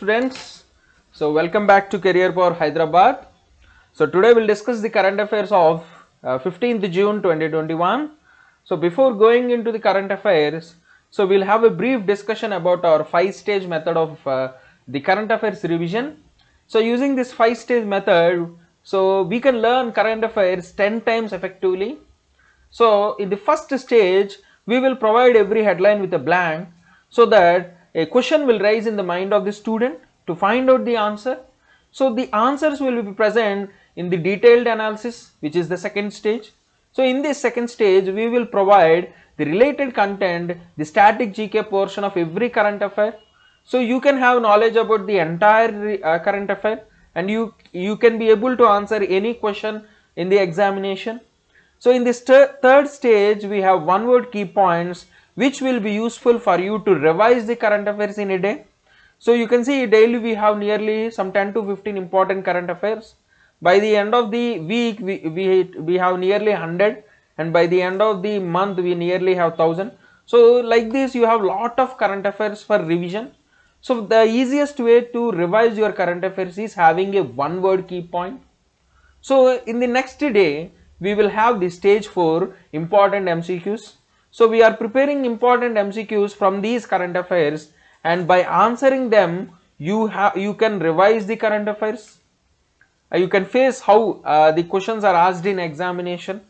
Students, so welcome back to Career Power Hyderabad. So today we'll discuss the current affairs of 15th June 2021. So before going into the current affairs, so we'll have a brief discussion about our 5-stage method of the current affairs revision. So using this 5-stage method, so we can learn current affairs 10 times effectively. So in the first stage, we will provide every headline with a blank so that a question will rise in the mind of the student to find out the answer. So the answers will be present in the detailed analysis, which is the second stage. So in this second stage, we will provide the related content, the static GK portion of every current affair. So you can have knowledge about the entire current affair, and you can be able to answer any question in the examination. So in this third stage, we have one word key points which will be useful for you to revise the current affairs in a day. So you can see daily we have nearly some 10 to 15 important current affairs. By the end of the week, we have nearly 100, and by the end of the month, we nearly have 1000. So like this, you have lot of current affairs for revision. So the easiest way to revise your current affairs is having a one word key point. So in the next day, we will have the stage 4 important MCQs. So we are preparing important MCQs from these current affairs, and by answering them, you can revise the current affairs. You can face how the questions are asked in examination.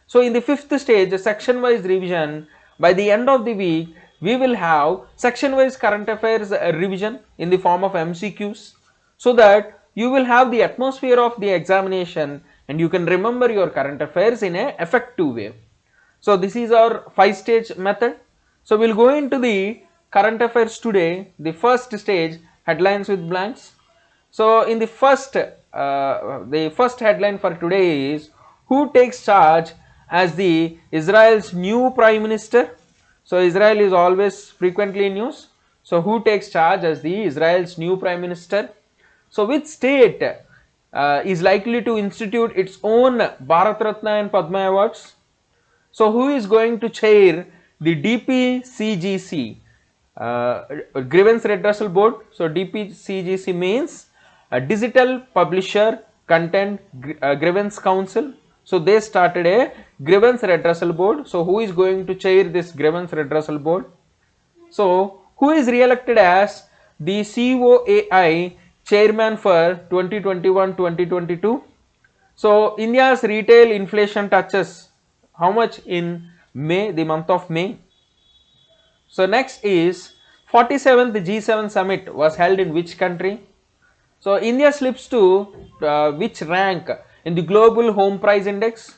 So in the fifth stage, section wise revision, by the end of the week, we will have section wise current affairs revision in the form of MCQs, so that you will have the atmosphere of the examination and you can remember your current affairs in a effective way. So this is our 5-stage method. So we'll go into the current affairs today. The first stage, headlines with blanks. So in the first headline for today is, who takes charge as the Israel's new prime minister? So Israel is always frequently in news. So who takes charge as the Israel's new prime minister? So which state is likely to institute its own Bharat Ratna and Padma awards? So who is going to chair the DPCGC, Grievance Redressal Board? So DPCGC means Digital Publisher Content Grievance Council. So they started a Grievance Redressal Board. So who is going to chair this Grievance Redressal Board? So who is re-elected as the COAI chairman for 2021-2022? So India's retail inflation touches how much in May, the month of May? So next is 47th G7 summit was held in which country? So India slips to which rank in the global home price index?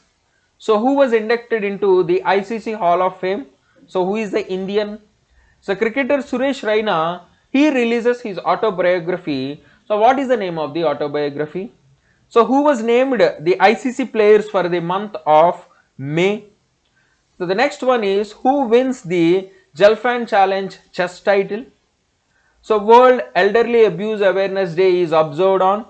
So who was inducted into the ICC Hall of Fame? So who is the Indian? So cricketer Suresh Raina, he releases his autobiography. So what is the name of the autobiography? So who was named the ICC players for the month of May? So the next one is, who wins the Jalfan Challenge chess title? So World Elderly Abuse Awareness Day is observed on.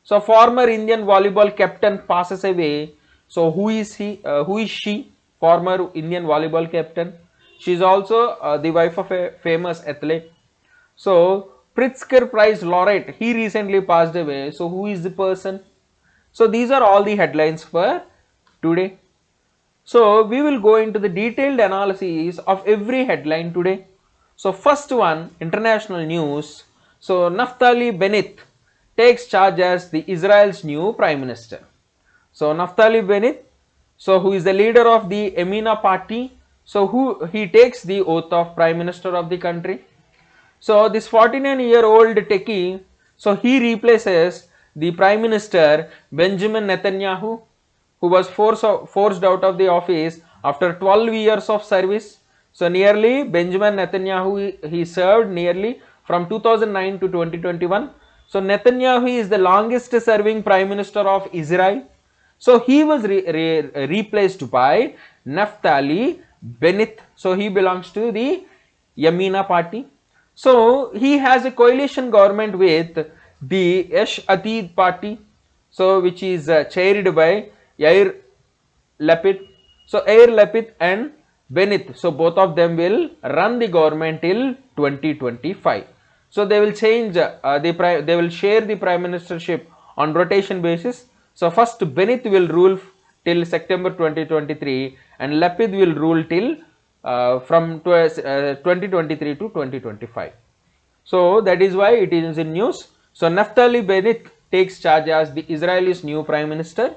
So former Indian volleyball captain passes away. So who is he? Who is she? Former Indian volleyball captain. She is also the wife of a famous athlete. So Pritzker Prize laureate, he recently passed away. So who is the person? So these are all the headlines for today. So we will go into the detailed analysis of every headline today. So first one, international news. So Naftali Bennett takes charge as the Israel's new prime minister. So Naftali Bennett, so who is the leader of the Yamina party, so he takes the oath of prime minister of the country. So this 49-year-old techie, so he replaces the prime minister Benjamin Netanyahu, who was forced out of the office after 12 years of service. So nearly Benjamin Netanyahu, he served nearly from 2009 to 2021. So Netanyahu is the longest serving prime minister of Israel. So he was replaced by Naftali Bennett. So he belongs to the Yamina party. So he has a coalition government with the Yesh Atid party, so which is chaired by Yair Lapid. So Yair Lapid and Bennett, so both of them will run the government till 2025. So they will change they will share the prime ministership on rotation basis. So first Benith will rule till September 2023 and Lapid will rule till from 2023 to 2025. So that is why it is in news. So Naftali Bennett takes charge as the Israel's new prime minister.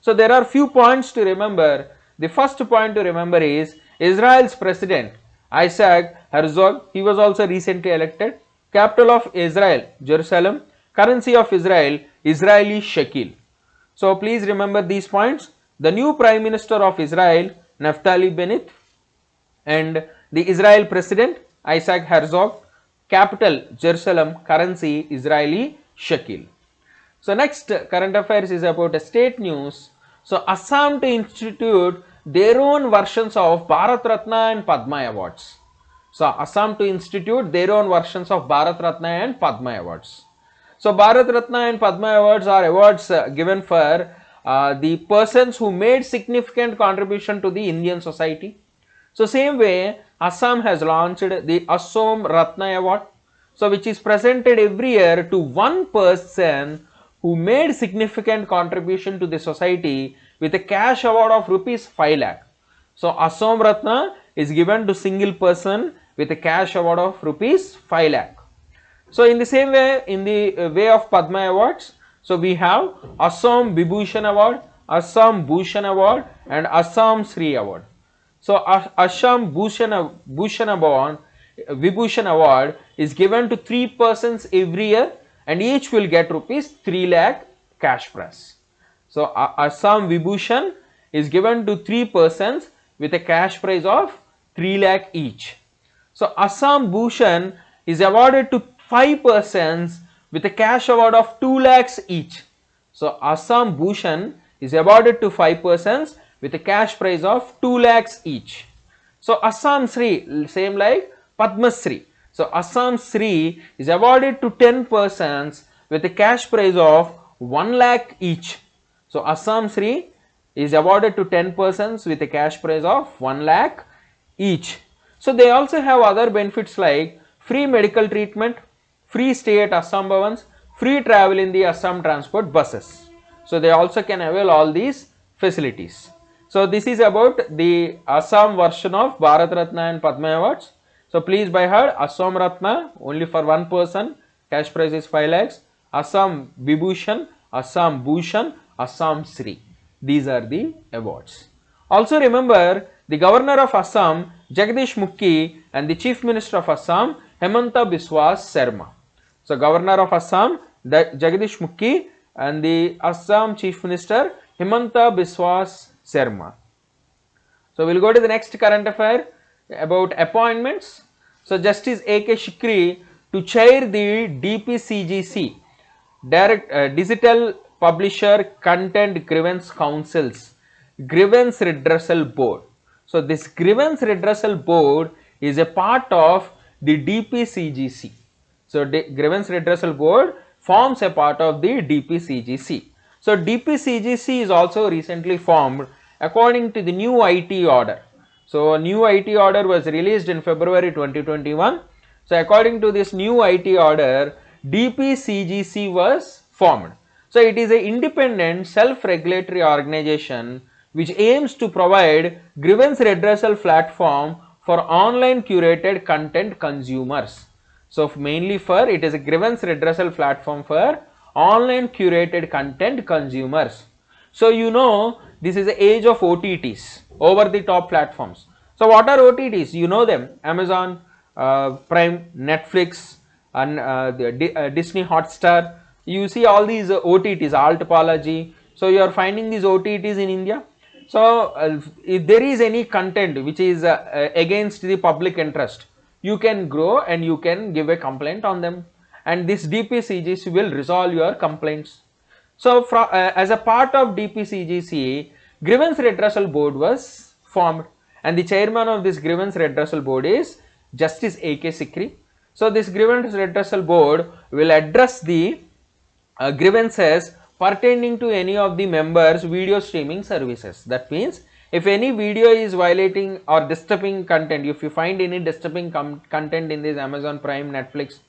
So there are few points to remember. The first point to remember is Israel's president Isaac Herzog. He was also recently elected. Capital of Israel, Jerusalem. Currency of Israel, Israeli shekel. So please remember these points. The new prime minister of Israel, Naftali Bennett, and the Israel president Isaac Herzog. Capital Jerusalem, currency Israeli shekel. So next current affairs is about state news. So Assam to institute their own versions of Bharat Ratna and Padma awards. So Assam to institute their own versions of Bharat Ratna and Padma awards. So Bharat Ratna and Padma awards are awards given for the persons who made significant contribution to the Indian society. So same way Assam has launched the Assam Ratna award, so which is presented every year to one person who made significant contribution to the society with a cash award of rupees 5 lakh. So Assam Ratna is given to single person with a cash award of rupees 5 lakh. So in the same way, in the way of Padma awards, so we have Assam Vibhushan award, Assam Bhushan award and Assam Sri award. So Assam Bhushan award is given to 3 persons every year and each will get rupees 3 lakh cash prize. So Assam Vibhushan is given to 3 persons with a cash prize of 3 lakh each. So Assam Bhushan is awarded to 5 persons with a cash award of 2 lakhs each. So Assam Bhushan is awarded to 5 persons with a cash prize of 2 lakhs each. So Assam Sri, same like Padma Sri. So Assam Sri is awarded to 10 persons with a cash prize of 1 lakh each. So Assam Sri is awarded to 10 persons with a cash prize of 1 lakh each. So they also have other benefits like free medical treatment, free stay at Assam Bhavans, free travel in the Assam transport buses. So they also can avail all these facilities. So this is about the Assam version of Bharat Ratna and Padma awards. So please by heart, Assam Ratna only for one person, cash prize is 5 lakhs, Assam Vibhushan, Assam Bhushan, Assam Sri. These are the awards. Also remember the governor of Assam Jagdish Mukhi and the chief minister of Assam Hemanta Biswa Sarma. So governor of Assam Jagdish Mukhi and the Assam chief minister Hemanta Biswa Sarma. So we'll go to the next current affair about appointments. So Justice A.K. Shikri to chair the DPCGC, Digital Publisher Content Grievance Council's Grievance Redressal Board. So this Grievance Redressal Board is a part of the DPCGC. So Grievance Redressal Board forms a part of the DPCGC. So DPCGC is also recently formed according to the new IT order. So a new IT order was released in February 2021. So according to this new IT order, DPCGC was formed. So it is an independent self-regulatory organization which aims to provide grievance redressal platform for online curated content consumers. So mainly for it is a grievance redressal platform for online curated content consumers. So you know this is the age of OTTs, over the top platforms. So what are OTTs? You know them: Amazon Prime, Netflix and Disney Hotstar. You see all these OTTs, Altapology. So you are finding these OTTs in India. So if there is any content which is against the public interest, you can go and you can give a complaint on them, and this DPCGC will resolve your complaints. So as a part of DPCGC, Grievance Redressal Board was formed, and the chairman of this Grievance Redressal Board is Justice A.K. Sikri. So this Grievance Redressal Board will address the grievances pertaining to any of the members' video streaming services. That means if any video is violating or disturbing content, if you find any disturbing content in this Amazon Prime, Netflix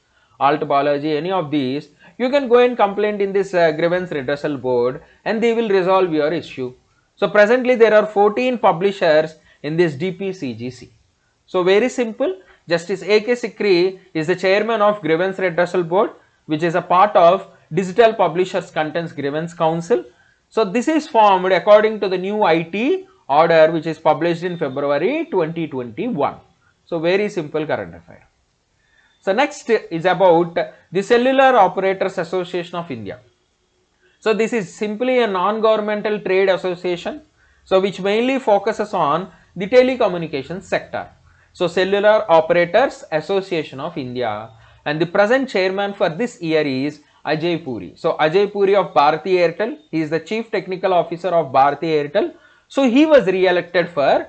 Alt Balaji, any of these, you can go and complain in this grievance redressal board and they will resolve your issue. So presently there are 14 publishers in this DPCGC. So very simple, Justice A.K. Sikri is the chairman of Grievance Redressal Board, which is a part of Digital Publishers Contents Grievance Council. So this is formed according to the new IT order which is published in February 2021. So very simple current affair. So next is about the Cellular Operators Association of India. So this is simply a non-governmental trade association, so which mainly focuses on the telecommunications sector. So Cellular Operators Association of India, and the present chairman for this year is Ajay Puri. So Ajay Puri of Bharti Airtel, he is the chief technical officer of Bharti Airtel. So he was re-elected for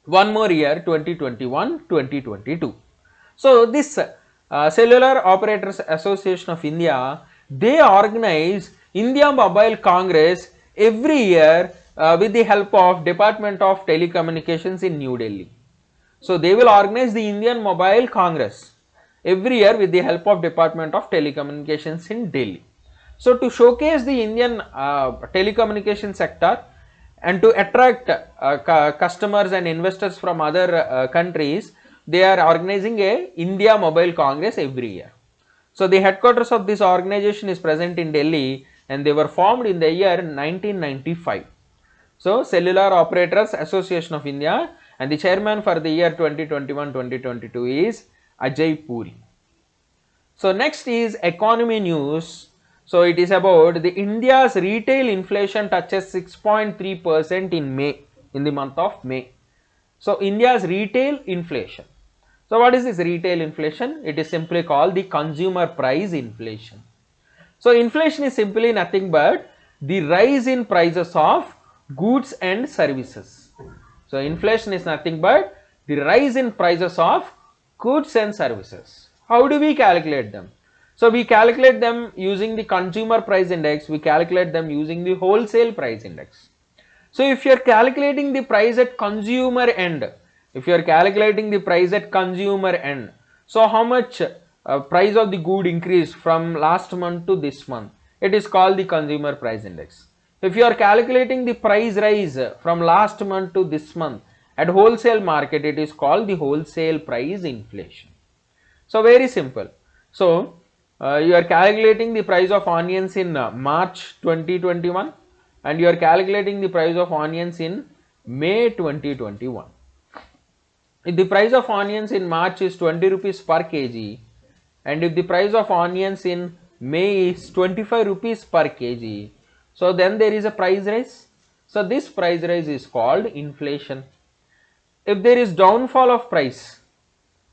one more year, 2021-2022. So this Cellular Operators Association of India, they organize India Mobile Congress every year with the help of Department of Telecommunications in New Delhi. So they will organize the Indian Mobile Congress every year with the help of Department of Telecommunications in Delhi. So to showcase the Indian telecommunication sector and to attract customers and investors from other countries, they are organizing a India Mobile Congress every year. So the headquarters of this organization is present in Delhi and they were formed in the year 1995. So Cellular Operators Association of India, and the chairman for the year 2021-2022 is Ajay Puri. So next is economy news. So it is about the India's retail inflation touches 6.3% in May, in the month of May. So India's retail inflation. So what is this retail inflation? It is simply called the consumer price inflation. So inflation is simply nothing but the rise in prices of goods and services. So inflation is nothing but the rise in prices of goods and services. How do we calculate them? So we calculate them using the consumer price index, we calculate them using the wholesale price index. So if you are calculating the price at consumer end, so how much price of the good increased from last month to this month? It is called the consumer price index. If you are calculating the price rise from last month to this month at wholesale market, it is called the wholesale price inflation. So very simple. So you are calculating the price of onions in March 2021 and you are calculating the price of onions in May 2021. If the price of onions in March is 20 rupees per kg and if the price of onions in May is 25 rupees per kg, so then there is a price rise. So this price rise is called inflation. If there is downfall of price,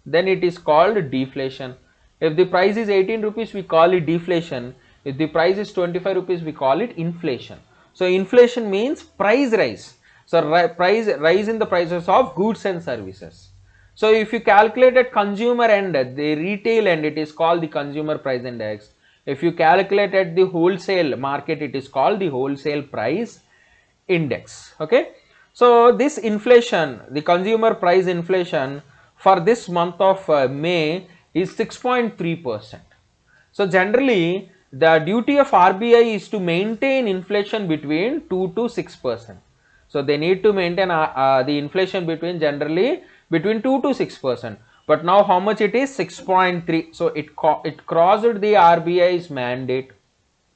then it is called deflation. If the price is 18 rupees, we call it deflation. If the price is 25 rupees, we call it inflation. So inflation means price rise. So price rise in the prices of goods and services. So if you calculate at consumer end, the retail end, it is called the consumer price index. If you calculate at the wholesale market, it is called the wholesale price index. Okay. So this inflation, the consumer price inflation for this month of May is 6.3%. So generally the duty of RBI is to maintain inflation between 2 to 6%. So they need to maintain the inflation generally between 2 to 6%. But now how much it is? 6.3. So it crossed the RBI's mandate.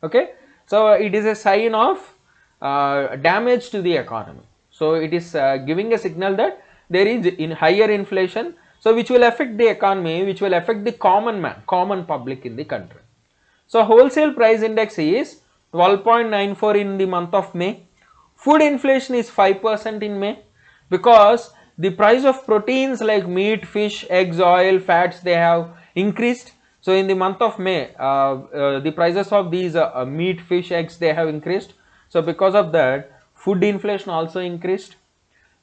Okay. So it is a sign of damage to the economy. So it is giving a signal that there is higher inflation. So which will affect the economy, which will affect the common man, common public in the country. So wholesale price index is 12.94 in the month of May. Food inflation is 5% in May because the price of proteins like meat, fish, eggs, oil, fats, they have increased. So in the month of May, the prices of these meat, fish, eggs, they have increased. So because of that, food inflation also increased.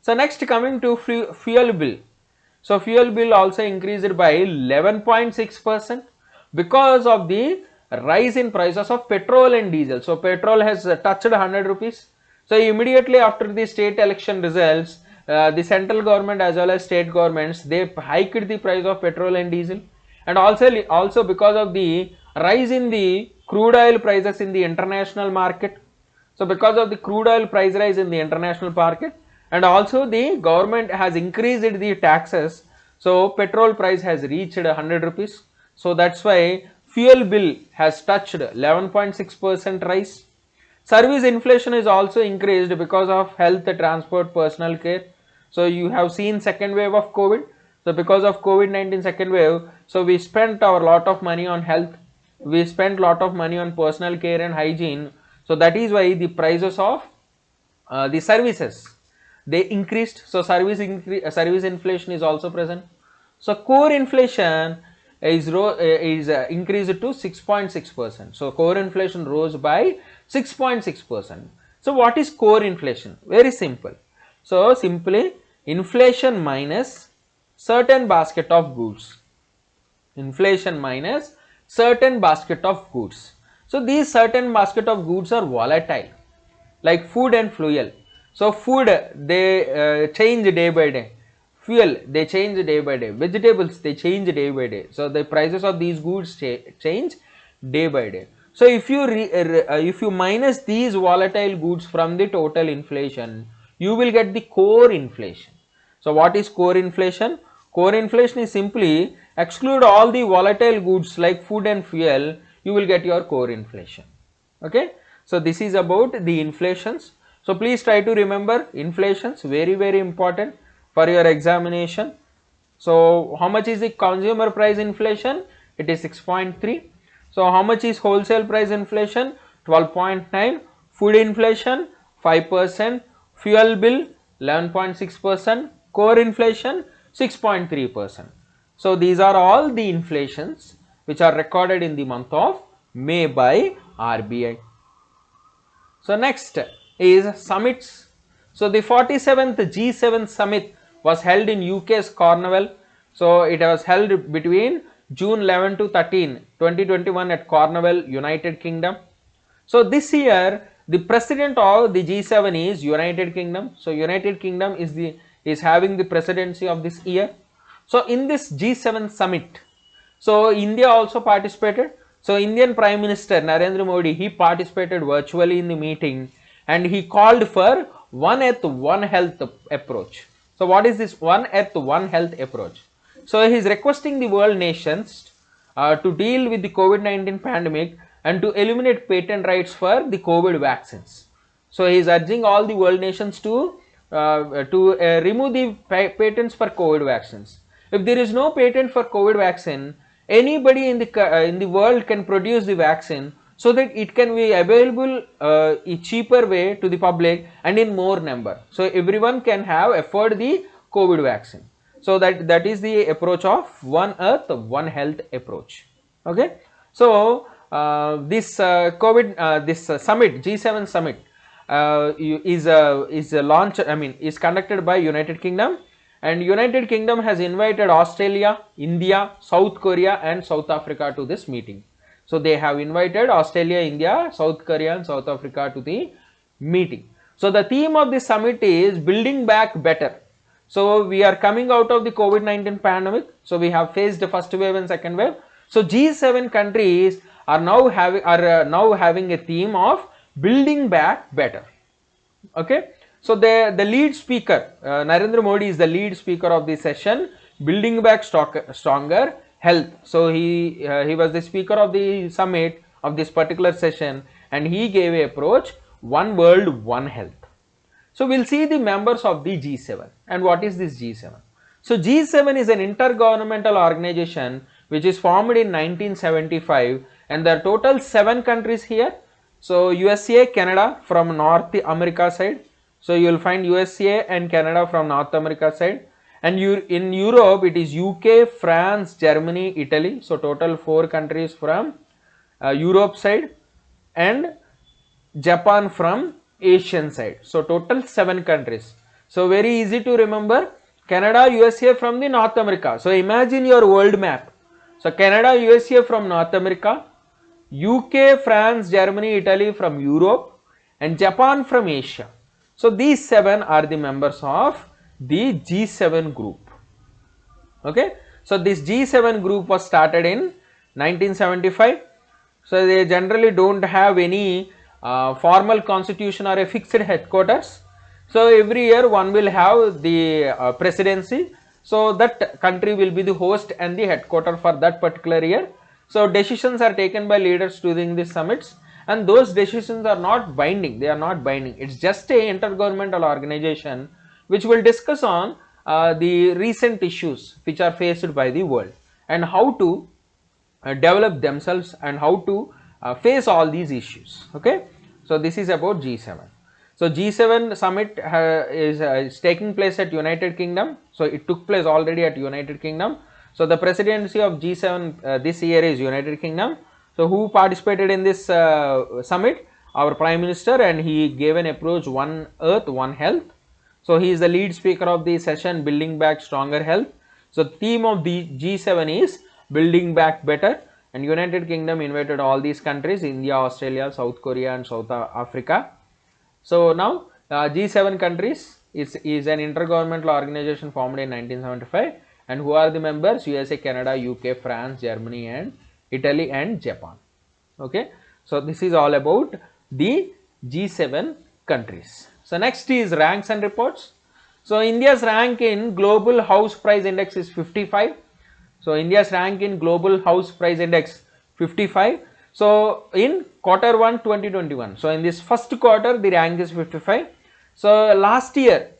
So next coming to fuel bill. So fuel bill also increased by 11.6% because of the rise in prices of petrol and diesel. So petrol has touched 100 rupees. So immediately after the state election results, the central government as well as state governments, they hiked the price of petrol and diesel. and also because of the rise in the crude oil prices in the international market. So because of the crude oil price rise in the international market, and also the government has increased the taxes, so petrol price has reached 100 rupees. So that's why fuel bill has touched 11.6% rise. Service inflation is also increased because of health, transport, personal care. So you have seen second wave of COVID. So because of COVID-19 second wave, so we spent our lot of money on health. We spent lot of money on personal care and hygiene. So that is why the prices of the services, they increased. So service inflation is also present. So core inflation is increased to 6.6%. So core inflation rose by 6.6%. So what is core inflation? Very simple. So simply inflation minus certain basket of goods. Inflation minus certain basket of goods. So these certain basket of goods are volatile, like food and fuel. So food, they change day by day. Fuel, they change day by day. Vegetables, they change day by day. So the prices of these goods change day by day. So if you minus these volatile goods from the total inflation, you will get the core inflation. So what is core inflation? Core inflation is simply exclude all the volatile goods like food and fuel, you will get your core inflation. Okay. So this is about the inflations. So please try to remember inflations, very important for your examination. So how much is the consumer price inflation? It is 6.3. So how much is wholesale price inflation? 12.9. Food inflation 5%. Fuel bill 11.6%. Core inflation 6.3%. So these are all the inflations which are recorded in the month of May by RBI. So next is summits. So the 47th G7 summit was held in UK's Cornwall. So it was held between June 11 to 13, 2021 at Cornwall, United Kingdom. So this year the president of the G7 is United Kingdom. So United Kingdom is having the presidency of this year. So in this G7 summit, so India also participated. So Indian Prime Minister Narendra Modi, he participated virtually in the meeting and he called for One Earth, One Health approach. So what is this One Earth, One Health approach? So he is requesting the world nations to deal with the COVID-19 pandemic and to eliminate patent rights for the COVID vaccines. So he is urging all the world nations to remove the patents for COVID vaccines. If there is no patent for COVID vaccine, anybody in the world can produce the vaccine so that it can be available a cheaper way to the public and in more number. So everyone can afford the COVID vaccine. So that is the approach of One Earth, One Health approach. Okay. So this summit, G7 summit, is conducted by United Kingdom, and United Kingdom has invited Australia, India, South Korea and South Africa to this meeting. So they have invited Australia, India, South Korea and South Africa to the meeting. So the theme of this summit is building back better. So we are coming out of the COVID-19 pandemic. So we have faced the first wave and second wave. So G7 countries are now having a theme of building back better. Okay. So the lead speaker, Narendra Modi is the lead speaker of this session, building back stronger health. So he was the speaker of the summit of this particular session, and he gave a approach, One World, One Health. So we'll see the members of the G7 and what is this G7. So G7 is an intergovernmental organization which is formed in 1975, and there are total 7 countries here. So USA, Canada from North America side. So you will find USA and Canada from North America side, and in Europe it is UK, France, Germany, Italy. So total 4 countries from Europe side, and Japan from Asian side. So total 7 countries. So very easy to remember, Canada, USA from the North America. So imagine your world map. So Canada, USA from North America, UK, France, Germany, Italy from Europe, and Japan from Asia. So these 7 are the members of the G7 group. Okay. So this G7 group was started in 1975. So they generally don't have any formal constitution or a fixed headquarters. So every year one will have the presidency. So that country will be the host and the headquarter for that particular year. So decisions are taken by leaders during these summits, and those decisions are not binding. They are not binding. It's just a intergovernmental organization which will discuss on the recent issues which are faced by the world and how to develop themselves and how to face all these issues. Okay, so this is about G7. So G7 summit is taking place at United Kingdom. So it took place already at United Kingdom. So the presidency of G7 this year is United Kingdom. So who participated in this summit? Our Prime Minister, and he gave an approach, One Earth, One Health. So he is the lead speaker of the session, Building Back Stronger Health. So theme of the G7 is Building Back Better, and United Kingdom invited all these countries, India, Australia, South Korea and South Africa. So now G7 countries is an intergovernmental organization formed in 1975, and who are the members? USA, Canada, UK, France, Germany and Italy and Japan. Okay, so this is all about the G7 countries. So next is ranks and reports. So India's rank in Global House Price Index is 55. So India's rank in Global House Price Index 55. So in quarter 1 2021, so in this first quarter the rank is 55. So last year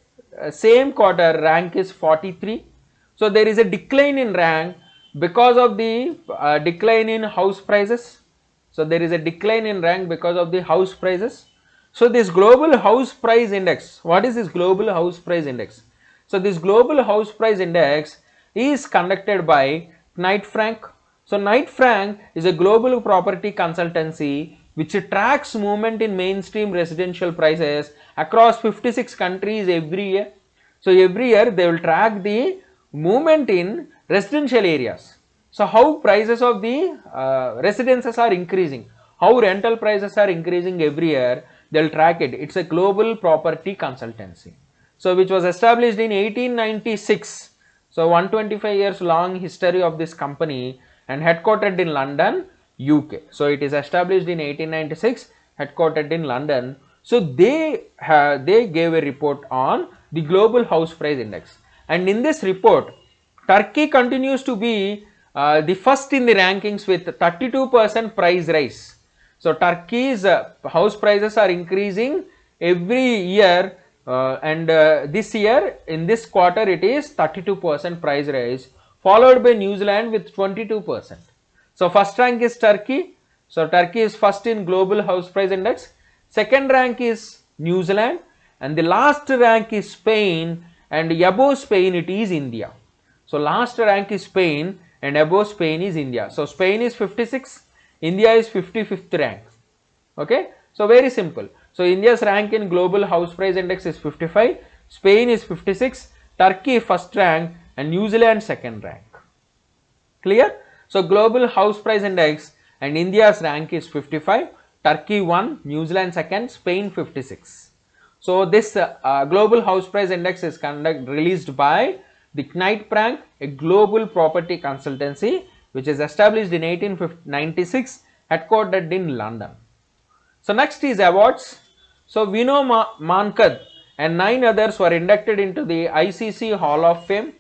same quarter rank is 43. So there is a decline in rank because of the decline in house prices. So there is a decline in rank because of the house prices. So this Global House Price Index, what is this Global House Price Index? So this Global House Price Index is conducted by Knight Frank. So Knight Frank is a global property consultancy which tracks movement in mainstream residential prices across 56 countries every year. So every year they will track the movement in residential areas. So how prices of the residences are increasing, how rental prices are increasing every year, they will track it. It's a global property consultancy. So which was established in 1896. So 125 years long history of this company, and headquartered in London, UK. So it is established in 1896, headquartered in London. So they gave a report on the Global House Price Index, and in this report Turkey continues to be the first in the rankings with 32% price rise. So Turkey's house prices are increasing every year, and this year in this quarter it is 32% price rise, followed by New Zealand with 22%. So first rank is Turkey. So Turkey is first in Global House Price Index. Second rank is New Zealand, and the last rank is Spain, and above Spain it is India. So last rank is Spain, and above Spain is India. So Spain is 56, India is 55th rank. Okay, so very simple. So India's rank in Global House Price Index is 55, Spain is 56, Turkey first rank, and New Zealand second rank. Clear? So Global House Price Index, and India's rank is 55, Turkey 1, New Zealand 2nd, Spain 56. So this Global House Price Index is released by the Knight Frank, a global property consultancy which is established in 1896, headquartered in London. So next is awards. So Vino Mankad and 9 others were inducted into the ICC Hall of Fame.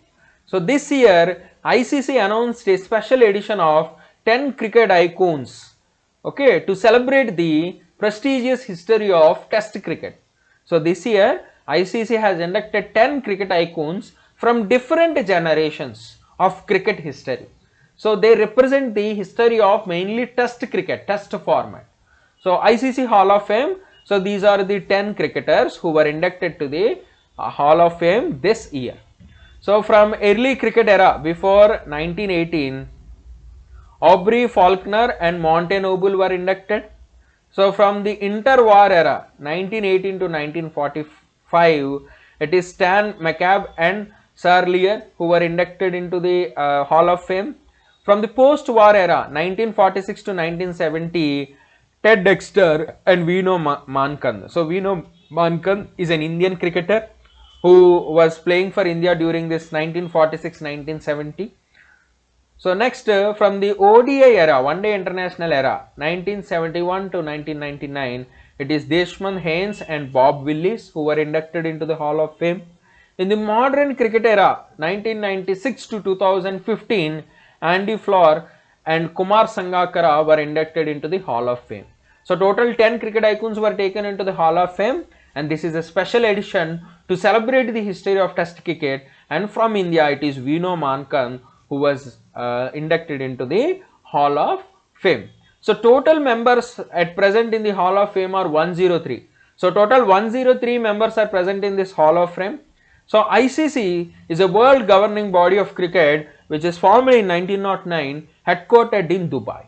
So this year ICC announced a special edition of 10 cricket icons, okay, to celebrate the prestigious history of Test cricket. So this year ICC has inducted 10 cricket icons from different generations of cricket history. So they represent the history of mainly Test cricket, Test format. So ICC Hall of Fame, so these are the 10 cricketers who were inducted to the Hall of Fame this year. So from early cricket era before 1918, Aubrey Faulkner and Monte Noble were inducted. So from the interwar era 1918 to 1945, it is Stan McCabe and Sir Lear who were inducted into the Hall of Fame. From the post-war era 1946 to 1970, Ted Dexter and Vino Mankad. So Vino Mankad is an Indian cricketer who was playing for India during this 1946-1970. So next, from the ODI era, One Day International era, 1971 to 1999, it is Deshmukh Haynes and Bob Willis who were inducted into the Hall of Fame. In the modern cricket era, 1996 to 2015, Andy Flower and Kumar Sangakkara were inducted into the Hall of Fame. So total 10 cricket icons were taken into the Hall of Fame, and this is a special edition to celebrate the history of Test cricket. And from India, it is Vino Mankad who was inducted into the Hall of Fame. So total members at present in the Hall of Fame are 103. So total 103 members are present in this Hall of Fame. So ICC is a world governing body of cricket which is formed in 1909, headquartered in Dubai.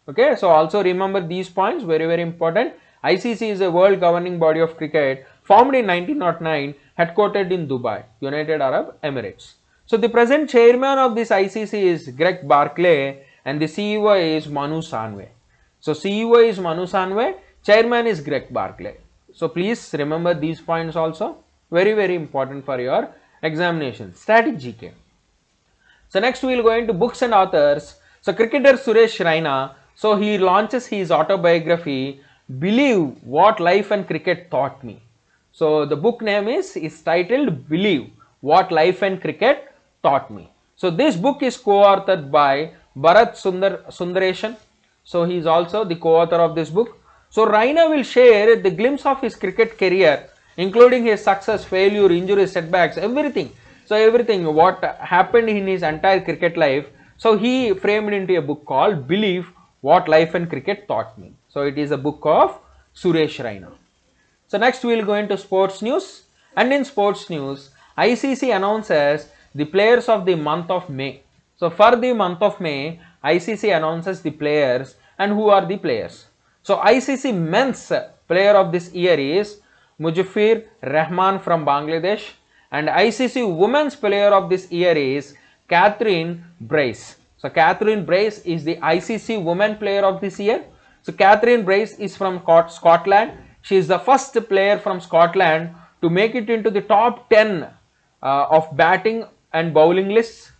Okay, so also remember these points, very important. ICC is a world governing body of cricket formed in 1909, headquartered in Dubai, United Arab Emirates. So the present chairman of this ICC is Greg Barclay and the CEO is Manu Sanway. So CEO is Manu Sanway, chairman is Greg Barclay. So please remember these points also, very important for your examination. Static GK. So next we will go into books and authors. So cricketer Suresh Raina, so he launches his autobiography, Believe What Life and Cricket Taught Me. So the book name is titled Believe What Life and Cricket Taught Me. So this book is co-authored by Bharat Sundaresan. So he is also the co-author of this book. So Raina will share the glimpse of his cricket career, including his success, failure, injuries, setbacks, everything. So everything what happened in his entire cricket life. So he framed into a book called Believe What Life and Cricket Taught Me. So it is a book of Suresh Raina. So next we will go into sports news, and in sports news, ICC announces the players of the month of May. So for the month of May, ICC announces the players, and who are the players. So ICC men's player of this year is Mujibur Rahman from Bangladesh, and ICC women's player of this year is Catherine Bryce. So Catherine Bryce is the ICC women player of this year. So Catherine Bryce is from Scotland. She is the first player from Scotland to make it into the top 10 of batting and bowling lists.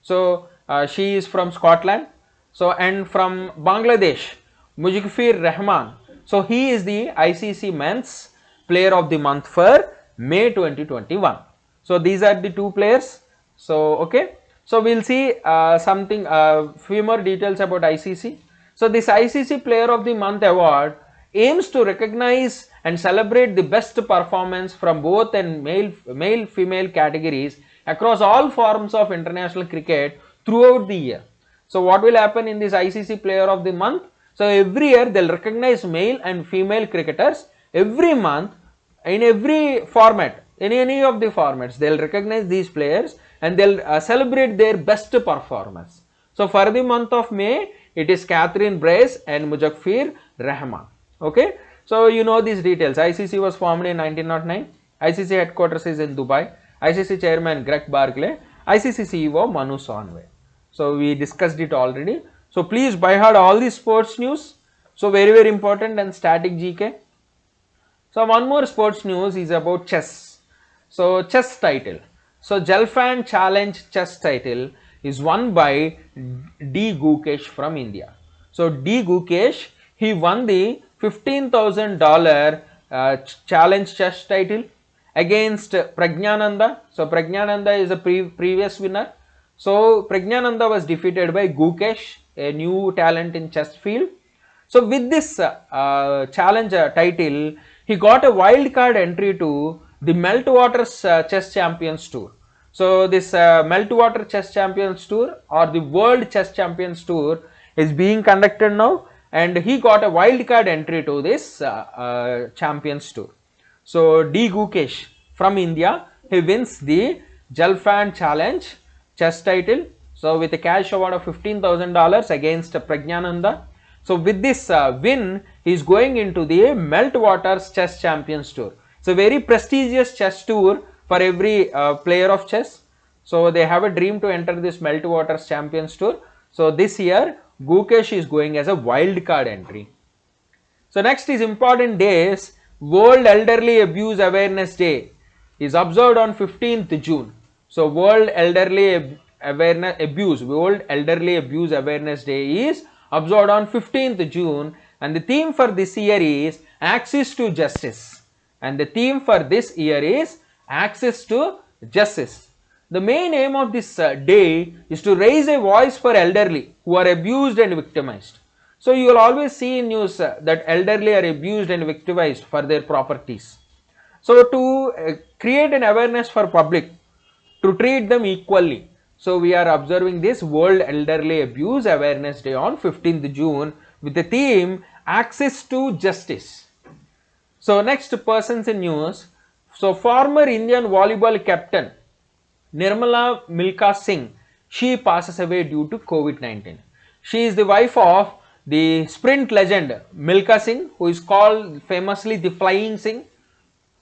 So she is from Scotland. So and from Bangladesh, Mujibur Rahman. So he is the ICC men's player of the month for May 2021. So these are the two players. So okay. So we'll see few more details about ICC. So this ICC Player of the Month award aims to recognize and celebrate the best performance from both and male-female categories across all forms of international cricket throughout the year. So what will happen in this ICC Player of the Month? So every year they'll recognize male and female cricketers every month in every format, in any of the formats. They'll recognize these players and they'll celebrate their best performance. So for the month of May, it is Catherine Bryce and Mujibur Rahman. Okay, so you know these details. ICC was formed in 1909. ICC headquarters is in Dubai. ICC chairman Greg Barclay. ICC CEO Manu Sanway. So we discussed it already. So please by heart all the sports news. So very important and static GK. So one more sports news is about chess. So chess title. So Jalfand Challenge chess title is won by D. Gukesh from India. So D. Gukesh, he won the $15,000 challenge chess title against Pragyananda. So Pragyananda is a previous winner. So Pragyananda was defeated by Gukesh, a new talent in chess field. So with this challenge title, he got a wild card entry to the Meltwaters Chess Champions Tour. So this Meltwater Chess Champions Tour or the World Chess Champions Tour is being conducted now, and he got a wild card entry to this Champions Tour. So D. Gukesh from India, he wins the Jalfand Challenge chess title. So with a cash award of $15,000 against Pragyananda. So with this win, he is going into the Meltwaters Chess Champions Tour. So very prestigious chess tour for every player of chess. So they have a dream to enter this Meltwaters Champions Tour. So this year Gukesh is going as a wild card entry. So next is important days. World Elderly Abuse Awareness Day is observed on 15th June. So World Elderly World Elderly Abuse Awareness Day is observed on 15th June, and the theme for this year is Access to Justice. And the theme for this year is Access to Justice. The main aim of this day is to raise a voice for elderly who are abused and victimized. So you will always see in news that elderly are abused and victimized for their properties. So to create an awareness for public, to treat them equally, so we are observing this World Elderly Abuse Awareness Day on 15th June with the theme Access to Justice. So next persons in news. So former Indian volleyball captain Nirmala Milka Singh, she passes away due to COVID-19. She is the wife of the sprint legend Milka Singh, who is called famously the Flying Singh.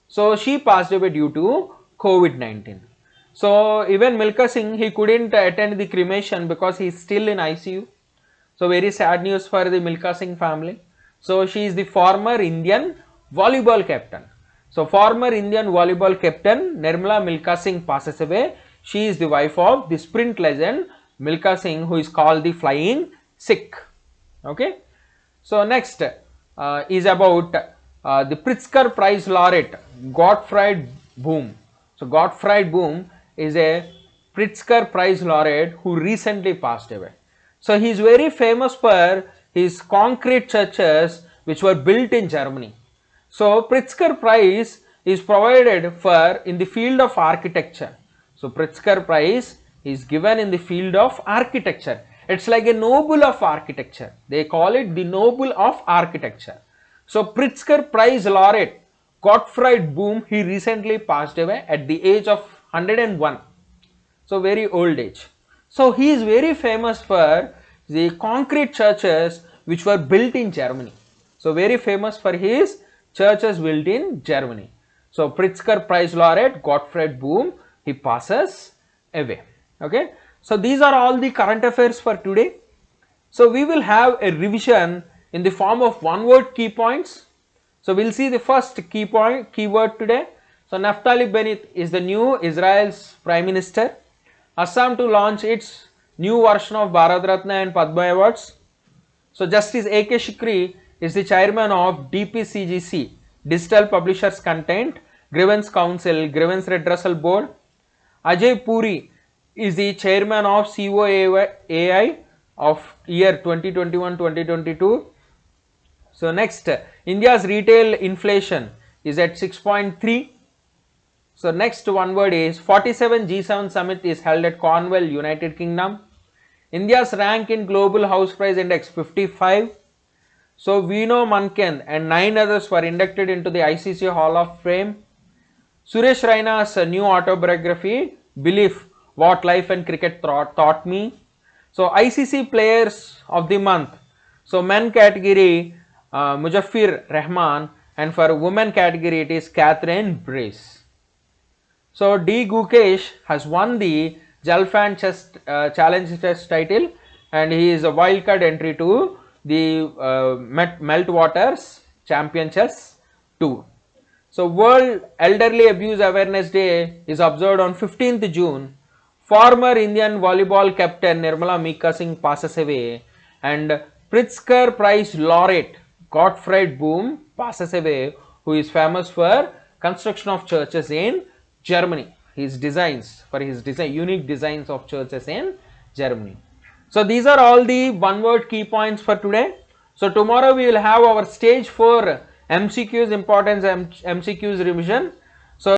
So she passed away due to COVID-19. So even Milka Singh, he couldn't attend the cremation because he is still in ICU. So very sad news for the Milka Singh family. So she is the former Indian volleyball captain. So former Indian volleyball captain Nirmala Milka Singh passes away. She is the wife of the sprint legend Milka Singh, who is called the Flying Sikh. Okay. So next is about the Pritzker Prize laureate Gottfried Boom. So Gottfried Boom is a Pritzker Prize laureate who recently passed away. So he is very famous for his concrete churches which were built in Germany. So Pritzker Prize is provided for in the field of architecture. So Pritzker Prize is given in the field of architecture. It's like a Nobel of architecture. They call it the Nobel of architecture. So Pritzker Prize laureate Gottfried Boom, he recently passed away at the age of 101. So very old age. So he is very famous for the concrete churches which were built in Germany. So very famous for his churches built in Germany. So Pritzker Prize laureate Gottfried Boom, he passes away. Okay. So these are all the current affairs for today. So we will have a revision in the form of one word key points. So we'll see the first keyword today. So Naftali Bennett is the new Israel's Prime Minister. Assam to launch its new version of Bharat Ratna and Padma Awards. So Justice A.K. Shikri is the chairman of DPCGC, Digital Publishers Content Grievance Council, Grievance Redressal Board. Ajay Puri is the chairman of COAI of year 2021-2022. So next, India's retail inflation is at 6.3. So next one word is 47 G7 summit is held at Cornwall, United Kingdom. India's rank in Global House Price Index 55. So Vino Mankan and 9 others were inducted into the ICC Hall of Fame. Suresh Raina's new autobiography, Belief, What Life and Cricket Taught Me. So ICC Players of the Month. So men category, Muzaffir Rahman, and for women category it is Catherine Brace. So D. Gukesh has won the Jalfan Challenge Test title, and he is a wildcard entry to the Meltwaters Champion Chess Tour. So World Elderly Abuse Awareness Day is observed on 15th June. Former Indian volleyball captain Nirmala Milka Singh passes away, and Pritzker Prize laureate Gottfried Boom passes away, who is famous for construction of churches in Germany. His designs, unique designs of churches in Germany. So these are all the one word key points for today. So tomorrow we will have our stage 4 MCQs, importance MCQs revision,